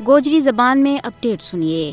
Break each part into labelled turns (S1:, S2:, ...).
S1: گوجری زبان میں اپڈیٹ سنیے۔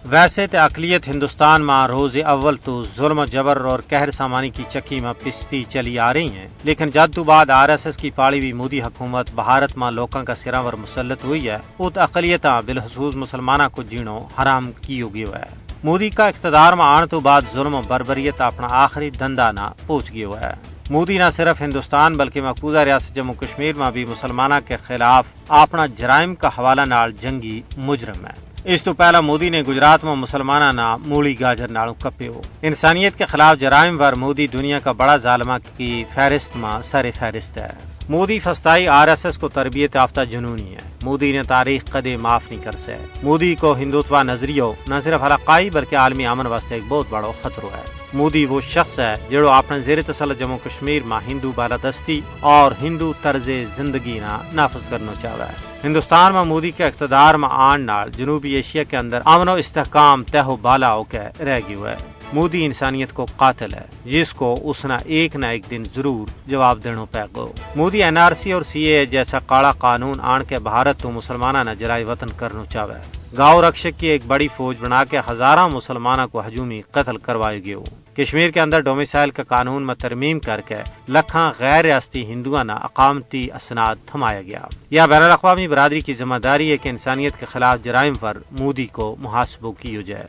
S2: ویسے تے اقلیت ہندوستان میں روز اول تو ظلم و جبر اور قہر سامانی کی چکی میں پستی چلی آ رہی ہیں، لیکن جد تو بعد RSS کی پاڑی ہوئی مودی حکومت بھارت میں لوکاں کا سراں ور مسلط ہوئی ہے، ات اقلیتاں بالخصوص مسلمانہ کو جینو حرام کی گیا ہے۔ مودی کا اقتدار میں آنے تو بعد ظلم و بربریت اپنا آخری دندہ نہ پہنچ گیا ہے۔ مودی نہ صرف ہندوستان بلکہ مقبوضہ ریاست جموں کشمیر میں بھی مسلمانہ کے خلاف اپنا جرائم کا حوالہ نال جنگی مجرم ہے۔ اس تو پہلا مودی نے گجرات میں مسلمانہ نہ مولی گاجر نالوں کپے ہو۔ انسانیت کے خلاف جرائم ور مودی دنیا کا بڑا ظالمہ کی فہرست میں سر فہرست ہے۔ مودی فسطائی RSS کو تربیت یافتہ جنونی ہے۔ مودی نے تاریخ کدے معاف نہیں کر سکے۔ مودی کو ہندوتوا نظریہ نہ صرف علاقائی بلکہ عالمی امن واسطے ایک بہت بڑا خطرہ ہے۔ مودی وہ شخص ہے جڑو اپنے زیر تسلط جموں کشمیر میں ہندو بالادستی اور ہندو طرز زندگی نہ نافذ کرنا چاہتا ہے۔ ہندوستان میں مودی کے اقتدار میں آن نال جنوبی ایشیا کے اندر امن و استحکام تہ و بالا ہو کے رہ گیا ہے۔ مودی انسانیت کو قاتل ہے جس کو اس نے ایک نہ ایک دن ضرور جواب دینا پے گا۔ مودی NRC اور CAA جیسا کالا قانون آن کے بھارت تو مسلمانہ نہ جرائے وطن کرنا چاہتا ہے۔ گاؤں رکشک کی ایک بڑی فوج بنا کے ہزاروں مسلمانوں کو ہجومی قتل کروائے گئے۔ کشمیر کے اندر ڈومیسائل کا قانون میں ترمیم کر کے لکھاں غیر ریاستی ہندوؤں نہ اقامتی اسناد تھمایا گیا۔ یہ بین الاقوامی برادری کی ذمہ داری ہے کہ انسانیت کے خلاف جرائم پر مودی کو محاسبہ کیا جائے۔